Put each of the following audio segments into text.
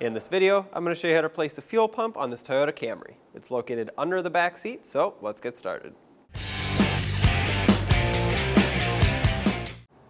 In this video, I'm going to show you how to place the fuel pump on this Toyota Camry. It's located under the back seat, so let's get started.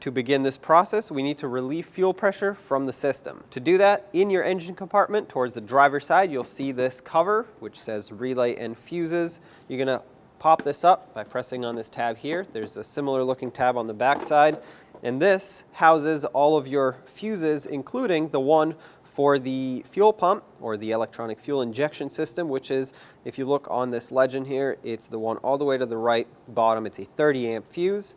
To begin this process, we need to relieve fuel pressure from the system. To do that, in your engine compartment towards the driver's side, you'll see this cover which says relay and fuses. You're going to pop this up by pressing on this tab here. There's a similar looking tab on the back side, and this houses all of your fuses, including the one for the fuel pump or the electronic fuel injection system, which is, if you look on this legend here, it's the one all the way to the right bottom. It's a 30 amp fuse.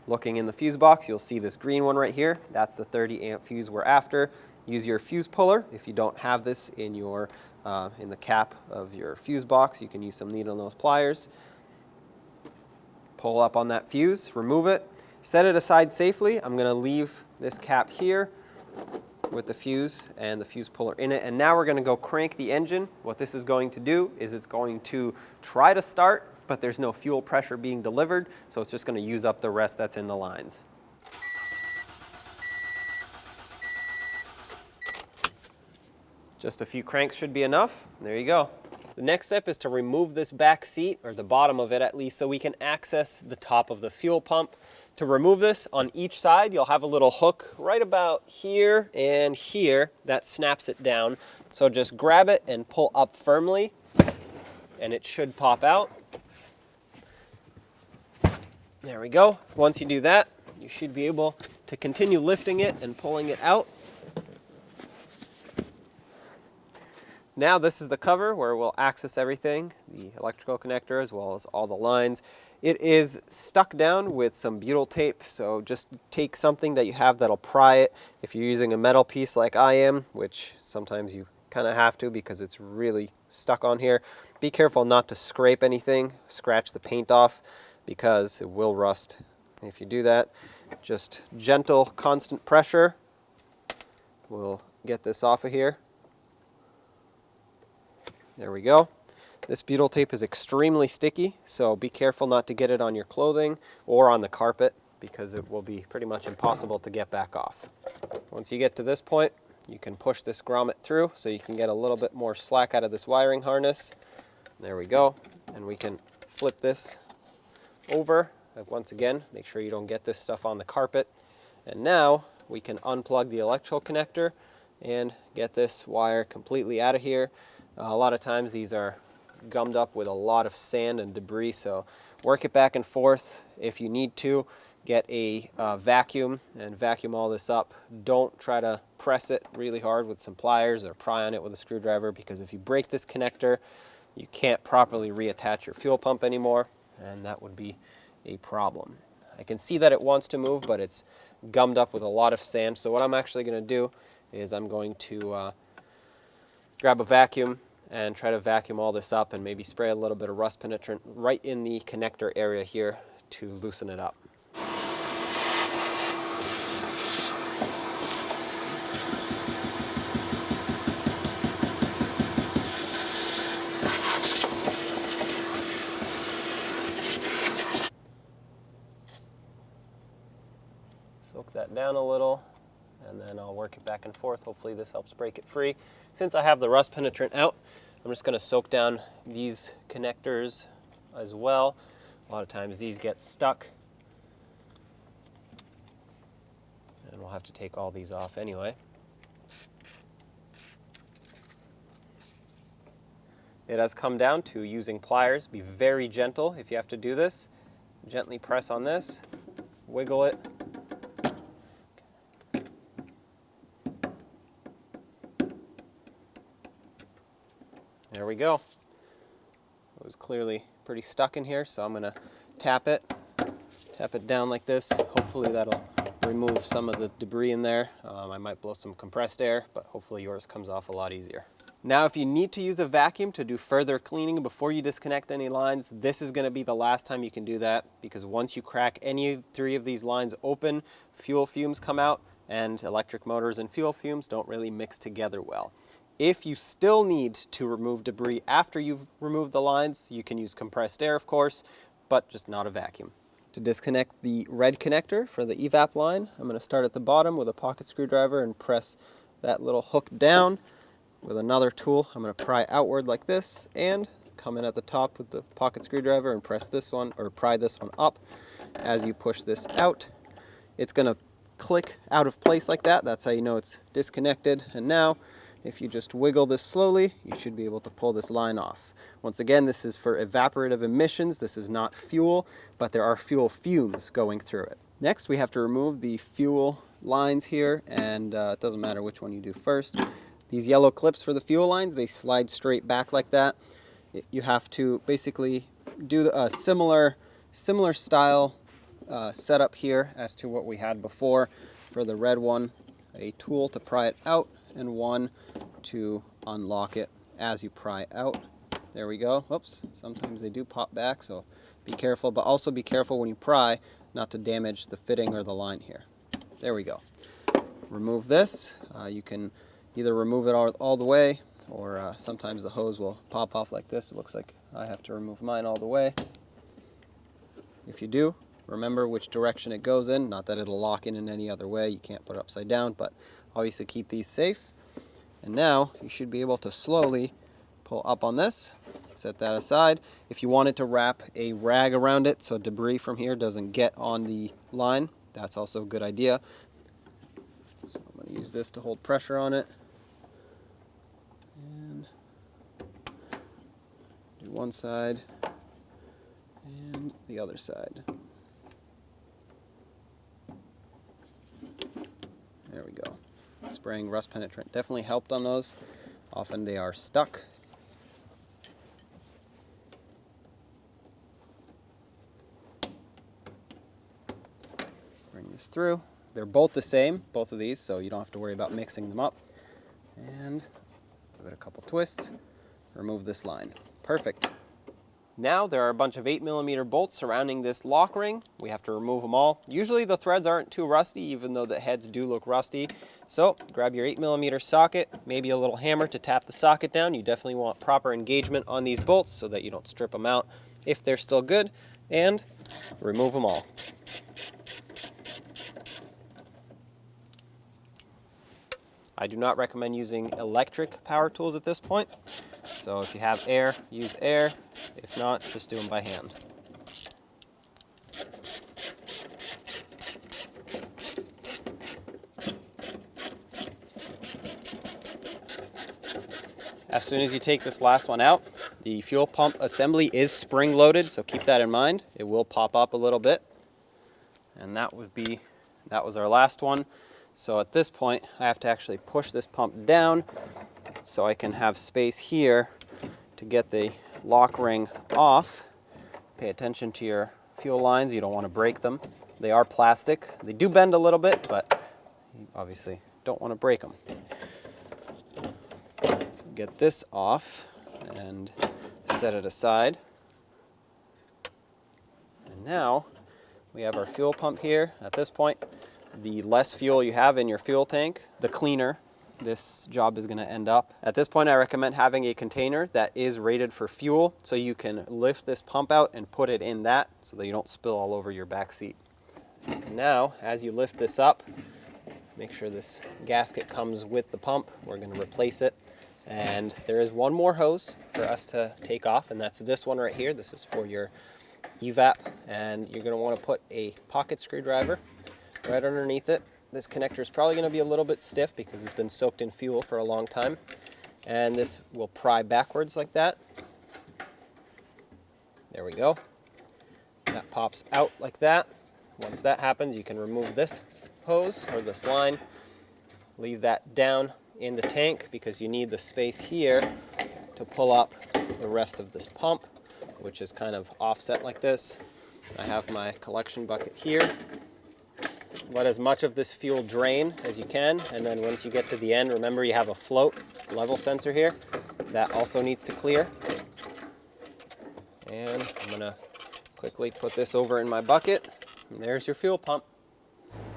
Looking in the fuse box, you'll see this green one right here. That's the 30 amp fuse we're after. Use your fuse puller. If you don't have this in your in the cap of your fuse box, you can use some needle nose pliers. Pull up on that fuse, remove it, set it aside safely. I'm going to leave this cap here with the fuse and the fuse puller in it, and now we're going to go crank the engine. What this is going to do is it's going to try to start, but there's no fuel pressure being delivered, so it's just going to use up the rest that's in the lines. Just a few cranks should be enough. There you go. The next step is to remove this back seat, or the bottom of it at least, so we can access the top of the fuel pump. To remove this, on each side you'll have a little hook right about here and here that snaps it down. So just grab it and pull up firmly, and it should pop out. There we go. Once you do that, you should be able to continue lifting it and pulling it out. Now this is the cover where we'll access everything, the electrical connector as well as all the lines. It is stuck down with some butyl tape, so just take something that you have that'll pry it. If you're using a metal piece like I am, which sometimes you kind of have to because it's really stuck on here, be careful not to scrape anything, scratch the paint off, because it will rust if you do that. Just gentle, constant pressure will get this off of here. There we go. This butyl tape is extremely sticky, so be careful not to get it on your clothing or on the carpet, because it will be pretty much impossible to get back off. Once you get to this point, you can push this grommet through so you can get a little bit more slack out of this wiring harness. There we go. And we can flip this over. Once again, make sure you don't get this stuff on the carpet. And now we can unplug the electrical connector and get this wire completely out of here. A lot of times these are gummed up with a lot of sand and debris, so work it back and forth. If you need to, get a vacuum and vacuum all this up. Don't try to press it really hard with some pliers or pry on it with a screwdriver, because if you break this connector, you can't properly reattach your fuel pump anymore, and that would be a problem. I can see that it wants to move, but it's gummed up with a lot of sand. So what I'm actually going to do is I'm going to grab a vacuum and try to vacuum all this up and maybe spray a little bit of rust penetrant right in the connector area here to loosen it up. Soak that down a little, and then I'll work it back and forth. Hopefully this helps break it free. Since I have the rust penetrant out, I'm just going to soak down these connectors as well. A lot of times these get stuck, and we'll have to take all these off anyway. It has come down to using pliers. Be very gentle if you have to do this. Gently press on this, wiggle it. There we go. It was clearly pretty stuck in here, so I'm going to tap it down like this. Hopefully that'll remove some of the debris in there. I might blow some compressed air, but hopefully yours comes off a lot easier. Now, if you need to use a vacuum to do further cleaning before you disconnect any lines, this is going to be the last time you can do that, because once you crack any 3 of these lines open, fuel fumes come out, and electric motors and fuel fumes don't really mix together well. If you still need to remove debris after you've removed the lines, you can use compressed air, of course, but just not a vacuum. To disconnect the red connector for the evap line, I'm going to start at the bottom with a pocket screwdriver and press that little hook down. with another tool, I'm going to pry outward like this and come in at the top with the pocket screwdriver and press this one, or pry this one up. As you push this out, it's going to click out of place like that. That's how you know it's disconnected. And now, if you just wiggle this slowly, you should be able to pull this line off. Once again, this is for evaporative emissions. This is not fuel, but there are fuel fumes going through it. Next, we have to remove the fuel lines here, and it doesn't matter which one you do first. These yellow clips for the fuel lines, they slide straight back like that. You have to basically do a similar style setup here as to what we had before for the red one. A tool to pry it out and one to unlock it as you pry out. There we go. Oops, sometimes they do pop back, so be careful, but also be careful when you pry not to damage the fitting or the line here. There we go. Remove this. You can either remove it all the way, or sometimes the hose will pop off like this. It looks like I have to remove mine all the way. If you do, remember which direction it goes in. Not that it'll lock in any other way. You can't put it upside down, but obviously keep these safe. And now you should be able to slowly pull up on this. Set that aside. If you wanted to wrap a rag around it so debris from here doesn't get on the line, that's also a good idea. So I'm going to use this to hold pressure on it. And do one side and the other side. There we go. Spraying rust penetrant definitely helped on those. Often they are stuck. Bring this through. They're both the same, both of these, so you don't have to worry about mixing them up. And give it a couple twists. Remove this line. Perfect. Now there are a bunch of 8mm bolts surrounding this lock ring. We have to remove them all. Usually the threads aren't too rusty, even though the heads do look rusty. So grab your 8mm socket, maybe a little hammer to tap the socket down. You definitely want proper engagement on these bolts so that you don't strip them out if they're still good, and remove them all. I do not recommend using electric power tools at this point. So if you have air, use air. If not, just do them by hand. As soon as you take this last one out, the fuel pump assembly is spring-loaded, so keep that in mind. It will pop up a little bit. And that was our last one. So at this point, I have to actually push this pump down so I can have space here to get the lock ring off. Pay attention to your fuel lines. You don't want to break them. They are plastic. They do bend a little bit, but you obviously don't want to break them. So get this off and set it aside. And now we have our fuel pump here. At this point, the less fuel you have in your fuel tank, the cleaner this job is going to end up. At this point, I recommend having a container that is rated for fuel, so you can lift this pump out and put it in that so that you don't spill all over your back seat. Now, as you lift this up, make sure this gasket comes with the pump. We're going to replace it. And there is one more hose for us to take off, and that's this one right here. This is for your evap, and you're going to want to put a pocket screwdriver right underneath it. This connector is probably going to be a little bit stiff because it's been soaked in fuel for a long time. And this will pry backwards like that. There we go. That pops out like that. Once that happens, you can remove this hose or this line. Leave that down in the tank because you need the space here to pull up the rest of this pump, which is kind of offset like this. I have my collection bucket here. Let as much of this fuel drain as you can, and then once you get to the end, remember you have a float level sensor here. That also needs to clear. And I'm going to quickly put this over in my bucket, and there's your fuel pump.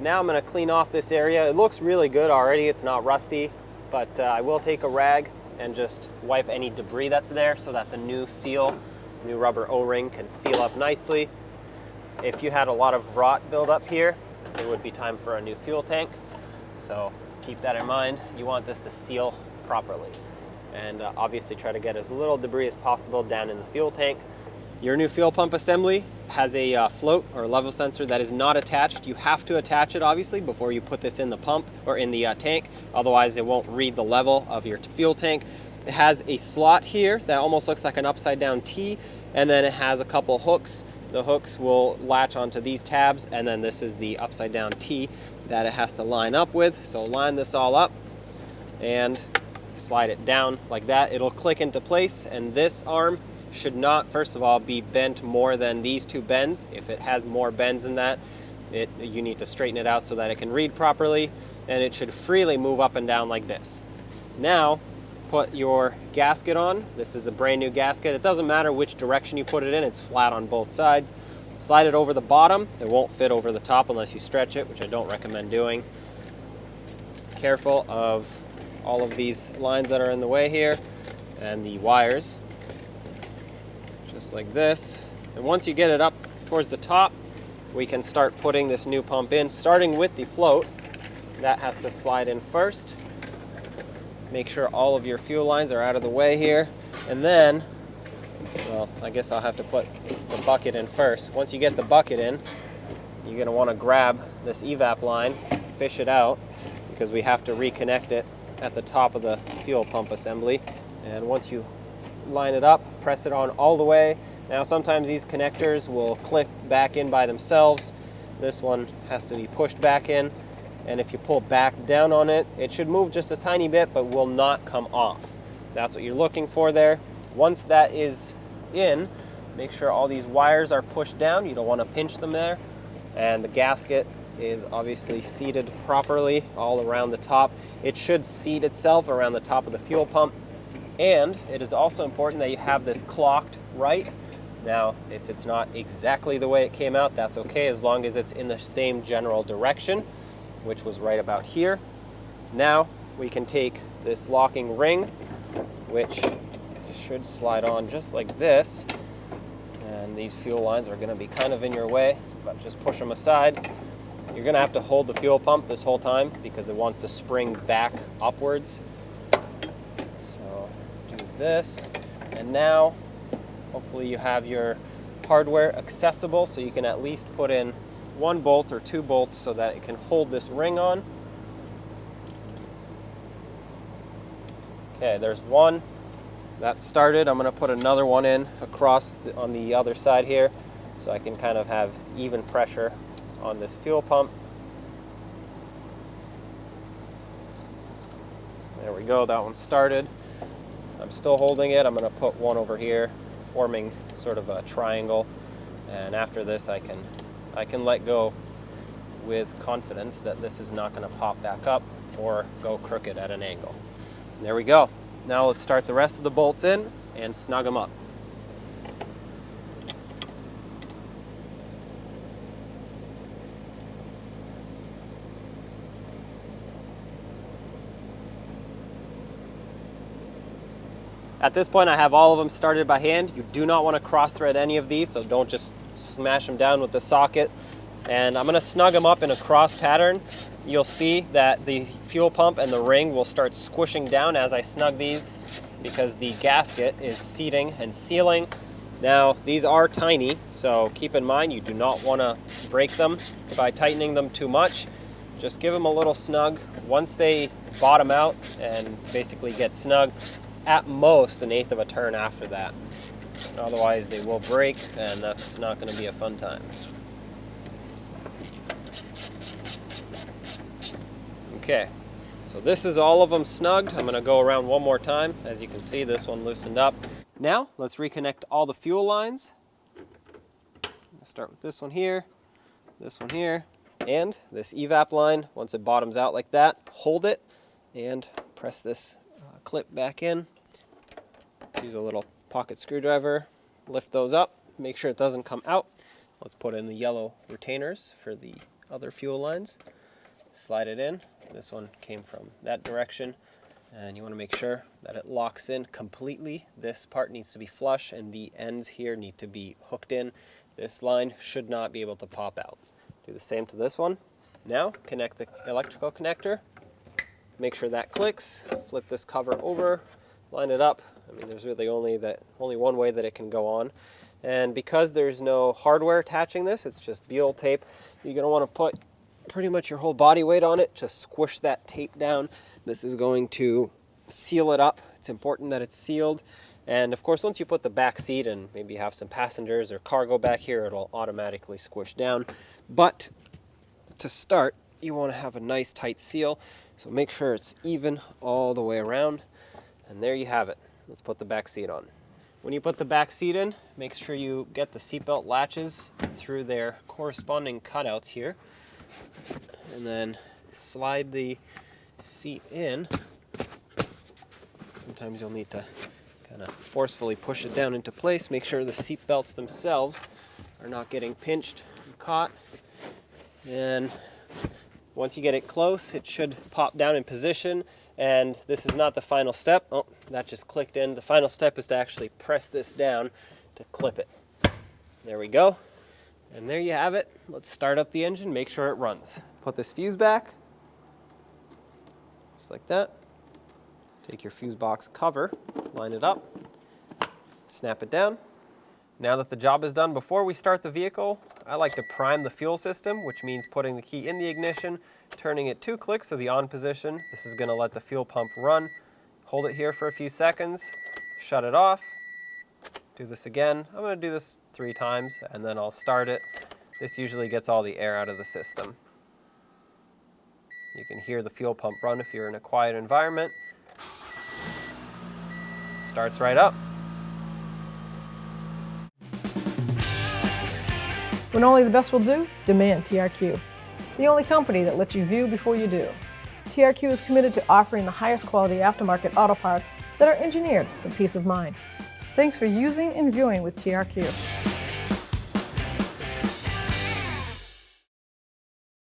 Now I'm going to clean off this area. It looks really good already. It's not rusty, but I will take a rag and just wipe any debris that's there so that the new rubber O-ring can seal up nicely. If you had a lot of rot build up here, it would be time for a new fuel tank. So keep that in mind. You want this to seal properly. and obviously try to get as little debris as possible down in the fuel tank. Your new fuel pump assembly has a float or level sensor that is not attached. You have to attach it obviously before you put this in the pump or in the tank, otherwise it won't read the level of your fuel tank. It has a slot here that almost looks like an upside down T, and then it has a couple hooks. The hooks will latch onto these tabs, and then this is the upside down T that it has to line up with. So line this all up and slide it down like that. It'll click into place, and this arm should not, first of all, be bent more than these two bends. If it has more bends than that, you need to straighten it out so that it can read properly, and it should freely move up and down like this. Now, put your gasket on. This is a brand new gasket. It doesn't matter which direction you put it in, it's flat on both sides. Slide it over the bottom. It won't fit over the top unless you stretch it, which I don't recommend doing. Careful of all of these lines that are in the way here and the wires. Just like this. And once you get it up towards the top, we can start putting this new pump in, starting with the float. That has to slide in first. Make sure all of your fuel lines are out of the way here. And then, well, I guess I'll have to put the bucket in first. Once you get the bucket in, you're going to want to grab this evap line, fish it out, because we have to reconnect it at the top of the fuel pump assembly. And once you line it up, press it on all the way. Now sometimes these connectors will click back in by themselves. This one has to be pushed back in. And if you pull back down on it, it should move just a tiny bit, but will not come off. That's what you're looking for there. Once that is in, make sure all these wires are pushed down. You don't want to pinch them there. And the gasket is obviously seated properly all around the top. It should seat itself around the top of the fuel pump. And it is also important that you have this clocked right. Now, if it's not exactly the way it came out, that's okay, as long as it's in the same general direction, which was right about here. Now we can take this locking ring, which should slide on just like this, and these fuel lines are going to be kind of in your way, but just push them aside. You're going to have to hold the fuel pump this whole time because it wants to spring back upwards. So do this, and now hopefully you have your hardware accessible so you can at least put in one bolt or two bolts so that it can hold this ring on. Okay, there's one. That started. I'm going to put another one in across on the other side here so I can kind of have even pressure on this fuel pump. There we go, that one started. I'm still holding it. I'm going to put one over here, forming sort of a triangle, and after this I can let go with confidence that this is not going to pop back up or go crooked at an angle. And there we go. Now let's start the rest of the bolts in and snug them up. At this point I have all of them started by hand. You do not want to cross thread any of these, so don't just smash them down with the socket. And I'm going to snug them up in a cross pattern. You'll see that the fuel pump and the ring will start squishing down as I snug these because the gasket is seating and sealing. Now these are tiny, so keep in mind you do not want to break them by tightening them too much. Just give them a little snug. Once they bottom out and basically get snug, at most an eighth of a turn after that. Otherwise they will break, and that's not going to be a fun time. Okay, so this is all of them snugged. I'm going to go around one more time. As you can see, this one loosened up. Now let's reconnect all the fuel lines. I'll start with this one here, and this evap line. Once it bottoms out like that, hold it and press this clip back in. Use a little pocket screwdriver, lift those up, make sure it doesn't come out. Let's put in the yellow retainers for the other fuel lines. Slide it in. This one came from that direction, and you want to make sure that it locks in completely. This part needs to be flush and the ends here need to be hooked in. This line should not be able to pop out. Do the same to this one. Now connect the electrical connector. Make sure that clicks. Flip this cover over line it up. I mean, there's really only one way that it can go on. And because there's no hardware attaching this, it's just butyl tape, you're going to want to put pretty much your whole body weight on it. Just squish that tape down. This is going to seal it up. It's important that it's sealed. And of course, once you put the back seat and maybe you have some passengers or cargo back here, it'll automatically squish down. But to start, you want to have a nice tight seal. So make sure it's even all the way around. And there you have it. Let's put the back seat on. When you put the back seat in, make sure you get the seatbelt latches through their corresponding cutouts here. And then slide the seat in. Sometimes you'll need to kind of forcefully push it down into place. Make sure the seat belts themselves are not getting pinched and caught. And once you get it close, it should pop down in position. And this is not the final step. Oh, that just clicked in. The final step is to actually press this down to clip it. There we go. And there you have it. Let's start up the engine, make sure it runs. Put this fuse back, just like that. Take your fuse box cover, line it up, snap it down. Now that the job is done, before we start the vehicle, I like to prime the fuel system, which means putting the key in the ignition, turning it 2 clicks to the on position. This is going to let the fuel pump run. Hold it here for a few seconds, shut it off, do this again. I'm going to do this 3 times and then I'll start it. This usually gets all the air out of the system. You can hear the fuel pump run if you're in a quiet environment. Starts right up. When only the best will do, demand TRQ. The only company that lets you view before you do. TRQ is committed to offering the highest quality aftermarket auto parts that are engineered for peace of mind. Thanks for using and viewing with TRQ.